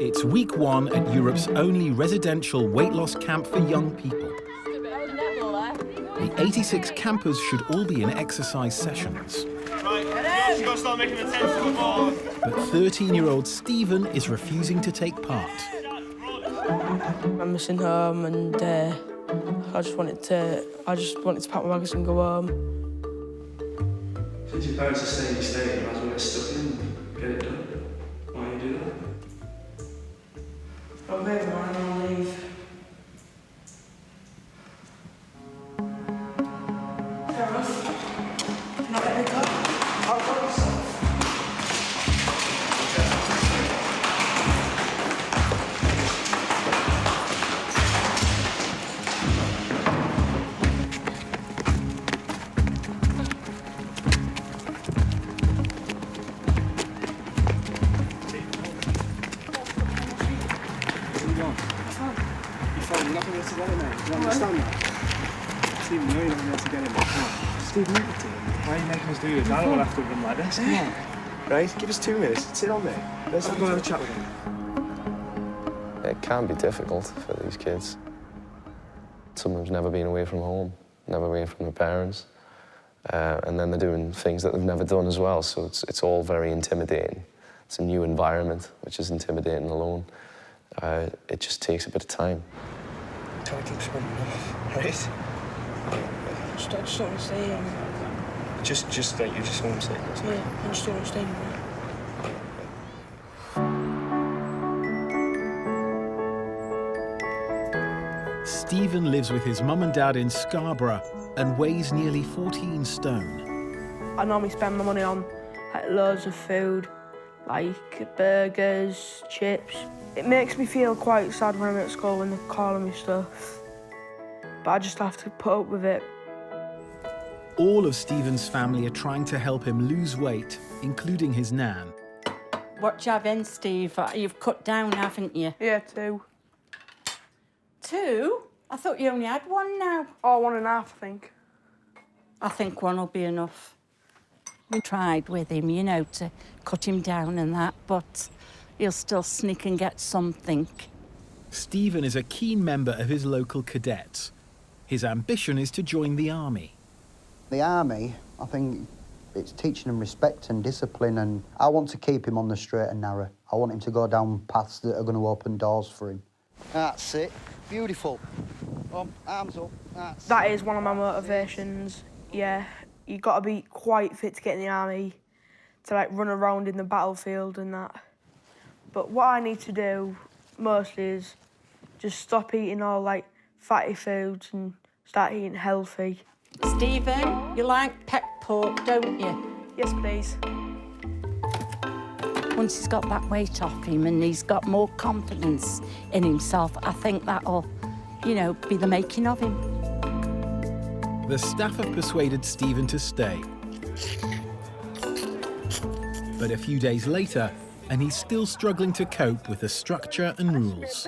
It's week 1 at Europe's only residential weight loss camp for young people. The 86 campers should all be in exercise sessions. Right, you've got to start making attention to the ball. But 13-year-old Stephen is refusing to take part. I'm missing home, and I just wanted to pack my bags and go home. Since your parents are staying, you stay. You might as well get stuck in and get it done. Why don't you do that? Oh, baby, why don't I leave? Not let me go. I'll go myself. You're not going to be able to get in there. You don't understand that? Stephen, you know you're not going to be able to get in there. Come on. Stephen, make it to him. Why are you making us do this? I don't want to have to run like this. Come on. Right, give us 2 minutes. Sit on there. Let's go and have a chat with him. It can be difficult for these kids. Someone who's never been away from home, never away from their parents, and then they're doing things that they've never done as well, so it's all very intimidating. It's a new environment, which is intimidating alone. It just takes a bit of time. Try to keep swimming off, right? I just don't want to stay here. Just that you just want to stay. Yeah, I just don't want to stay here. Stephen lives with his mum and dad in Scarborough and weighs nearly 14 stone. I normally spend my money on like loads of food, like burgers, chips. It makes me feel quite sad when I'm at school when they're calling me stuff, but I just have to put up with it. All of Stephen's family are trying to help him lose weight, including his nan. What do you have in, Steve? You've cut down, haven't you? Yeah, 2. 2? I thought you only had 1 now. Oh, 1.5, I think. I think 1 will be enough. We tried with him, you know, to cut him down and that, but he'll still sneak and get something. Stephen is a keen member of his local cadets. His ambition is to join the army. The army, I think it's teaching him respect and discipline, and I want to keep him on the straight and narrow. I want him to go down paths that are going to open doors for him. That's it. Beautiful. Arms up. That is one of my motivations, yeah. You've got to be quite fit to get in the army, to like run around in the battlefield and that. But what I need to do mostly is just stop eating all like fatty foods and start eating healthy. Stephen, you like pet pork, don't you? Yes, please. Once he's got that weight off him and he's got more confidence in himself, I think that'll, you know, be the making of him. The staff have persuaded Stephen to stay. But a few days later, and he's still struggling to cope with the structure and rules.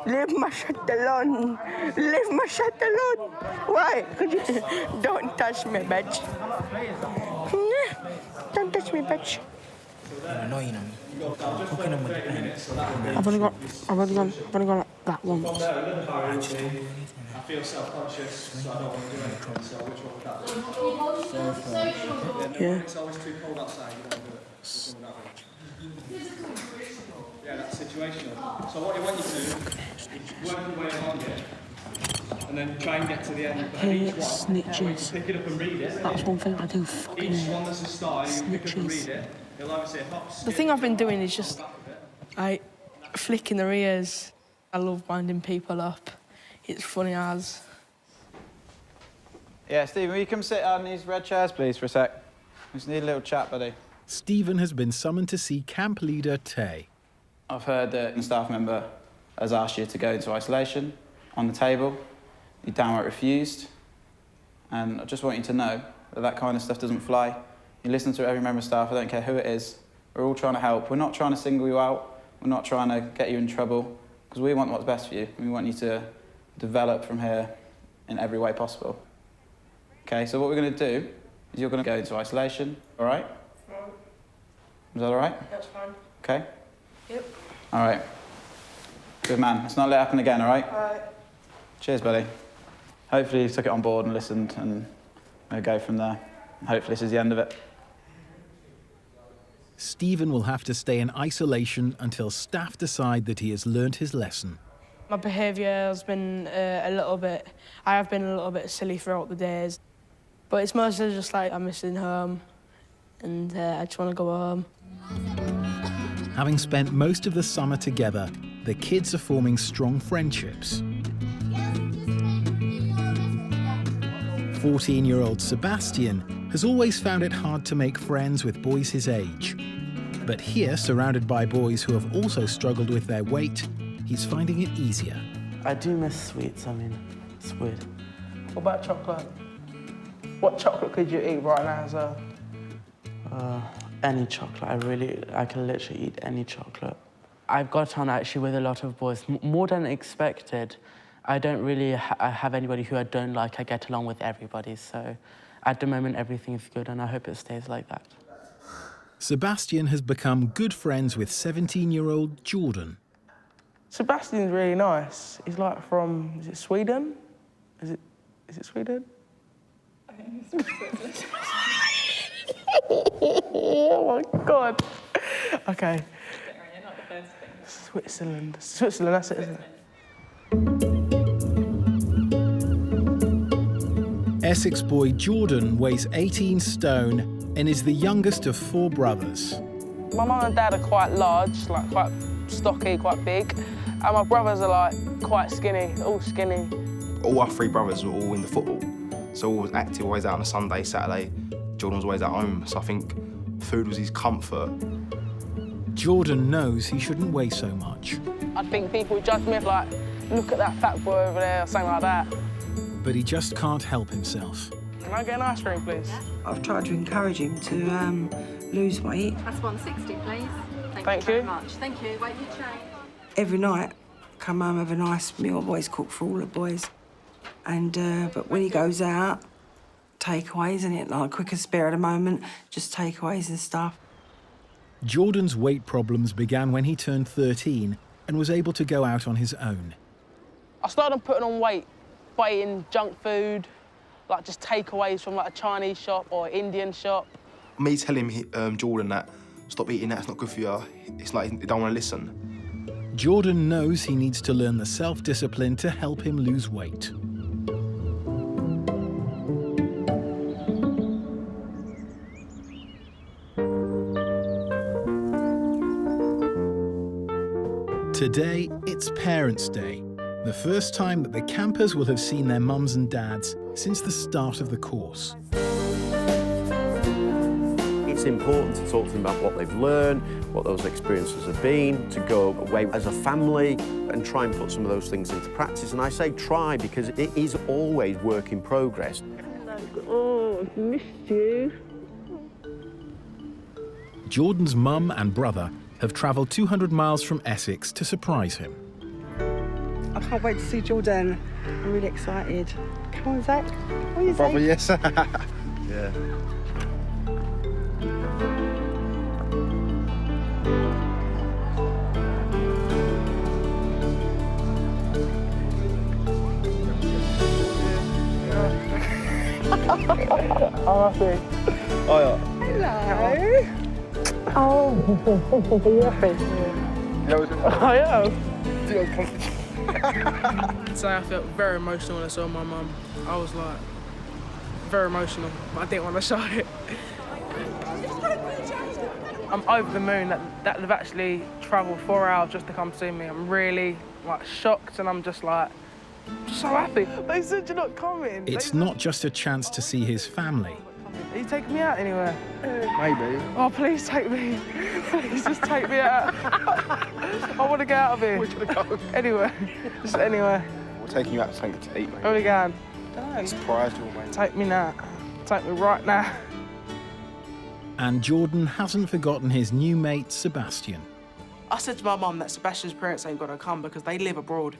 Leave my shit alone. Leave my shit alone. Why? Don't touch me, bitch. Don't touch me, bitch. You're annoying him. Fucking him with the pen. I've only got that once. I feel self-conscious, so I don't want to do anything. So which one would that be? Yeah. It's always too cold outside, you don't do it. Which one would that be? Yeah, that's situational. So what I want you to do is work your way along it, and then try and get to the end. But each one, Snitches. pick it up and read it. That's one thing I do fucking Each one that's a star, you pick up and read it. You'll either say hop, skip, The thing I've been doing is just, like, flicking their ears. I love winding people up. It's funny as. Yeah, Stephen, will you come sit on these red chairs, please, for a sec? We just need a little chat, buddy. Stephen has been summoned to see camp leader Tay. I've heard that a staff member has asked you to go into isolation on the table. You downright refused. And I just want you to know that that kind of stuff doesn't fly. You listen to every member of staff, I don't care who it is. We're all trying to help. We're not trying to single you out. We're not trying to get you in trouble, because we want what's best for you. We want you to develop from here in every way possible. Okay, so what we're going to do is you're going to go into isolation, all right? Is that all right? That's fine. Okay. Yep. All right. Good man. Let's not let it happen again, all right? All right. Cheers, buddy. Hopefully you took it on board and listened, and we'll go from there. Hopefully this is the end of it. Stephen will have to stay in isolation until staff decide that he has learnt his lesson. My behaviour has been I have been a little bit silly throughout the days, but it's mostly just like I'm missing home and I just want to go home. Having spent most of the summer together, the kids are forming strong friendships. 14-year-old Sebastian has always found it hard to make friends with boys his age. But here, surrounded by boys who have also struggled with their weight, he's finding it easier. I do miss sweets, I mean, it's weird. What about chocolate? What chocolate could you eat right now as well? Any chocolate, I can literally eat any chocolate. I've got on actually with a lot of boys, more than expected. I don't really have anybody who I don't like. I get along with everybody, so at the moment everything's good and I hope it stays like that. Sebastian has become good friends with 17-year-old Jordan. Sebastian's really nice. He's like from, is it Sweden? Is it Sweden? I think he's from Switzerland. Oh my God. Okay. You're not the first thing. Switzerland, that's it, isn't it? Essex boy Jordan weighs 18 stone and is the youngest of 4 brothers. My mum and dad are quite large, like quite stocky, quite big. And my brothers are like quite skinny, all skinny. All our 3 brothers were all in the football. So always active, always out on a Sunday, Saturday. Jordan was always at home, so I think food was his comfort. Jordan knows he shouldn't weigh so much. I think people would judge me if, like, look at that fat boy over there or something like that. But he just can't help himself. Can I get an ice cream, please? I've tried to encourage him to lose weight. That's 160, please. Thank you very much. Thank you. Wait for your change. Every night, come home, have a nice meal. I've always cooked for all the boys. And, but when he goes out, takeaways, isn't it? Like quick and spare at the moment, just takeaways and stuff. Jordan's weight problems began when he turned 13 and was able to go out on his own. I started putting on weight by eating junk food, like just takeaways from like a Chinese shop or Indian shop. Me telling Jordan that, stop eating that, it's not good for you, it's like he don't want to listen. Jordan knows he needs to learn the self-discipline to help him lose weight. Today, it's Parents' Day, the first time that the campers will have seen their mums and dads since the start of the course. It's important to talk to them about what they've learned, what those experiences have been, to go away as a family and try and put some of those things into practice. And I say try because it is always work in progress. Oh, I've missed you. Jordan's mum and brother have travelled 200 miles from Essex to surprise him. I can't wait to see Jordan. I'm really excited. Come on, Zach. What are you Brother, saying? yes. Yeah. Oh, happy. Oh, yeah. Hello. Oh, are you happy? I am. So I felt very emotional when I saw my mum. I was like, very emotional, but I didn't want to show it. I'm over the moon that they've actually travelled 4 hours just to come see me. I'm really like shocked and I'm just like, so happy. They said you're not coming. It's not just a chance to see his family. Are you taking me out anywhere? Maybe. Oh, please take me. Please just take me out. I want to get out of here. Where do you want to go? Anywhere. Just anywhere. We're taking you out something to eat, mate. Where are we going? Don't. Surprise you, mate. Take me now. Take me right now. And Jordan hasn't forgotten his new mate, Sebastian. I said to my mum that Sebastian's parents ain't gonna come because they live abroad.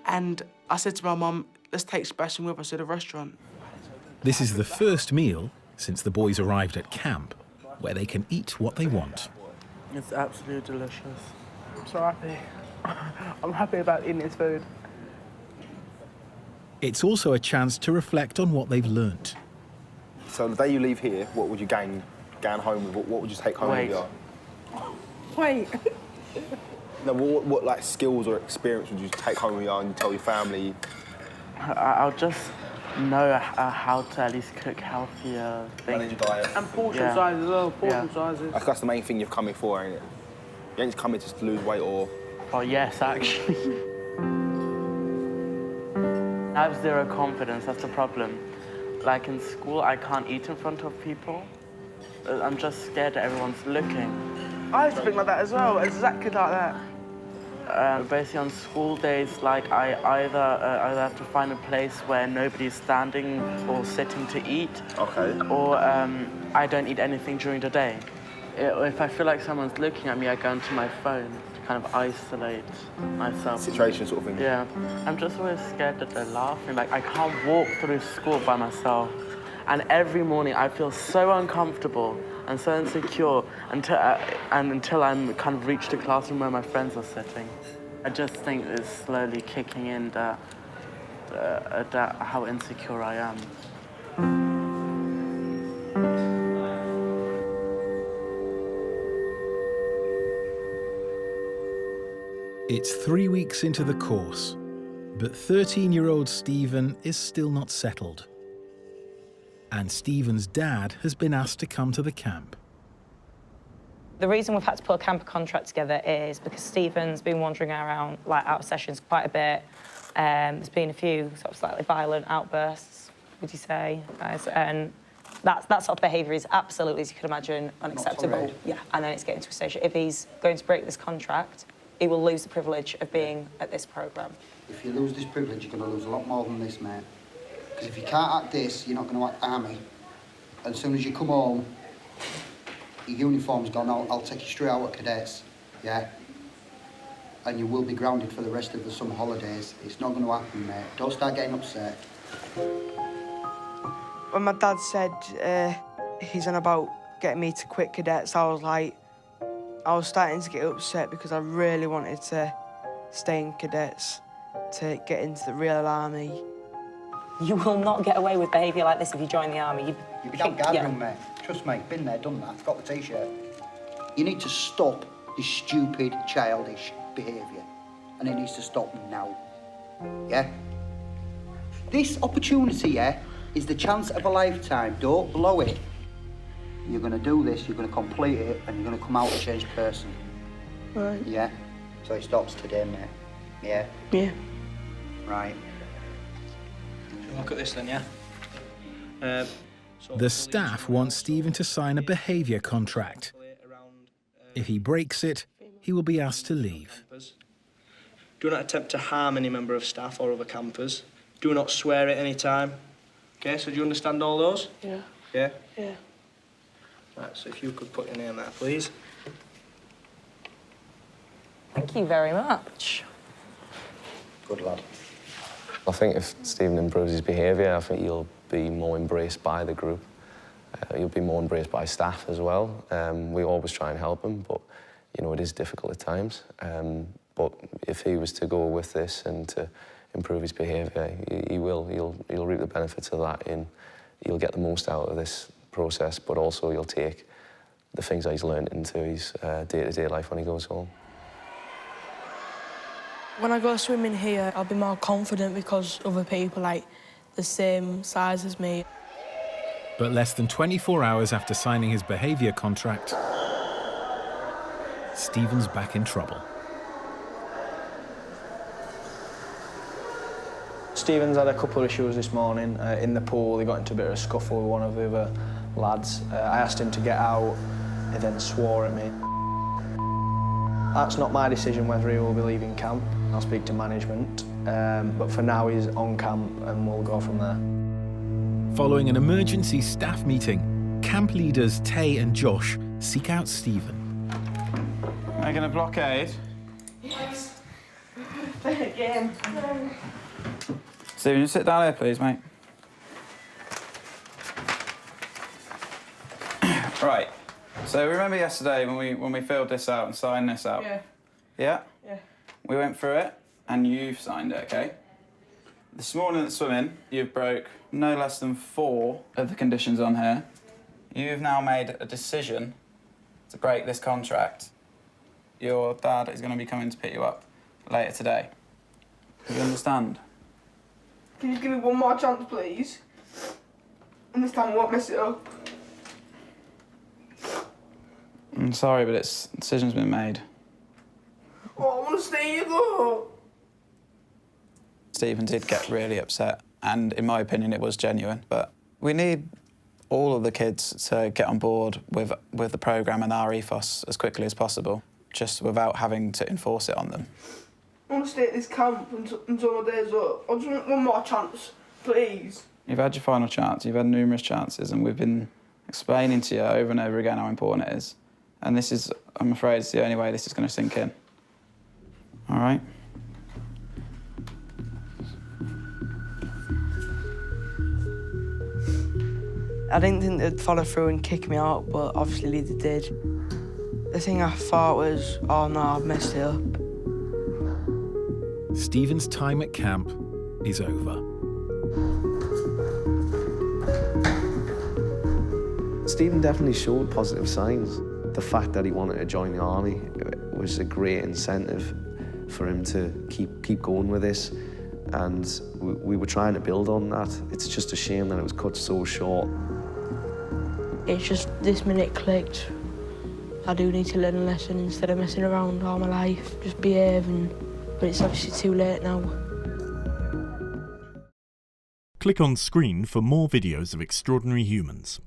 And I said to my mum, let's take Sebastian with us to the restaurant. This is the first meal since the boys arrived at camp, where they can eat what they want. It's absolutely delicious. so happy. I'm happy about eating his food. It's also a chance to reflect on what they've learnt. So the day you leave here, what would you gain home with? What would you take home with you? Wait. No, what like skills or experience would you take home with you and tell your family? I'll just know how to at least cook healthier things. Manage your diet. And portion sizes as well, portion sizes. That's the main thing you've come here for, ain't it? You ain't just come here just to lose weight or... Oh, yes, actually. I have zero confidence, that's the problem. Like in school, I can't eat in front of people. I'm just scared that everyone's looking. I used to think like that as well, exactly like that. Basically on school days, like I either have to find a place where nobody's standing or sitting to eat. Okay. Or I don't eat anything during the day. If I feel like someone's looking at me, I go into my phone to kind of isolate myself. Situation sort of thing. Yeah. I'm just always scared that they're laughing. Like, I can't walk through school by myself. And every morning I feel so uncomfortable and so insecure until I'm kind of reached the classroom where my friends are sitting. I just think it's slowly kicking in that how insecure I am. It's 3 weeks into the course, but 13-year-old Stephen is still not settled. And Stephen's dad has been asked to come to the camp. The reason we've had to put a camper contract together is because Stephen's been wandering around, like, out of sessions quite a bit. There's been a few sort of slightly violent outbursts, would you say, guys? And that sort of behaviour is absolutely, as you can imagine, unacceptable. Yeah, and then it's getting to a stage. If he's going to break this contract, he will lose the privilege of being at this programme. If you lose this privilege, you're going to lose a lot more than this, mate. Because if you can't act this, you're not going to act army. And as soon as you come home, your uniform's gone, I'll take you straight out of cadets, yeah? And you will be grounded for the rest of the summer holidays. It's not going to happen, mate. Don't start getting upset. When my dad said he's on about getting me to quit cadets, I was starting to get upset because I really wanted to stay in cadets, to get into the real army. You will not get away with behaviour like this if you join the army. You'll be down guard, mate. Trust me, been there, done that. I've got the T-shirt. You need to stop this stupid, childish behaviour. And it needs to stop now. Yeah? This opportunity, yeah, is the chance of a lifetime. Don't blow it. You're going to do this, you're going to complete it, and you're going to come out a changed person. Right. Yeah? So it stops today, mate. Yeah? Yeah. Right. Look at this then, yeah? The staff want Stephen to sign a behaviour contract. If he breaks it, he will be asked to leave. Do not attempt to harm any member of staff or other campers. Do not swear at any time. Okay, so do you understand all those? Yeah. Yeah? Yeah. Right, so if you could put your name there, please. Thank you very much. Good lad. I think if Stephen improves his behaviour, I think he'll be more embraced by the group. He'll be more embraced by staff as well. We always try and help him, but, you know, it is difficult at times. But if he was to go with this and to improve his behaviour, he'll reap the benefits of that, and he'll get the most out of this process, but also he'll take the things that he's learned into his day-to-day life when he goes home. When I go swimming here, I'll be more confident because other people like the same size as me. But less than 24 hours after signing his behaviour contract, Stephen's back in trouble. Stephen's had a couple of issues this morning in the pool. He got into a bit of a scuffle with one of the other lads. I asked him to get out, he then swore at me. That's not my decision whether he will be leaving camp. I'll speak to management, but for now he's on camp and we'll go from there. Following an emergency staff meeting, camp leaders Tay and Josh seek out Stephen. Making a blockade? Yes. Again. Stephen, just sit down here, please, mate. Right. So remember yesterday when we filled this out and signed this out? Yeah. Yeah? Yeah. We went through it, and you've signed it, OK? This morning at swimming, you've broke no less than 4 of the conditions on here. You've now made a decision to break this contract. Your dad is going to be coming to pick you up later today. Do you understand? Can you just give me one more chance, please? And this time I won't mess it up. I'm sorry, but decision's been made. Oh, I want to stay here, though. Stephen did get really upset, and in my opinion, it was genuine. But we need all of the kids to get on board with the programme and our ethos as quickly as possible, just without having to enforce it on them. I want to stay at this camp until my day's up. I just want one more chance, please. You've had your final chance, you've had numerous chances, and we've been explaining to you over and over again how important it is. And this is, I'm afraid, it's the only way this is going to sink in. All right? I didn't think they'd follow through and kick me out, but obviously they did. The thing I thought was, oh no, I've messed it up. Stephen's time at camp is over. Stephen definitely showed positive signs. The fact that he wanted to join the army was a great incentive for him to keep going with this, and we were trying to build on that. It's just a shame that it was cut so short. It's just this minute clicked. I do need to learn a lesson instead of messing around all my life, just behave, but it's obviously too late now. Click on screen for more videos of Extraordinary Humans.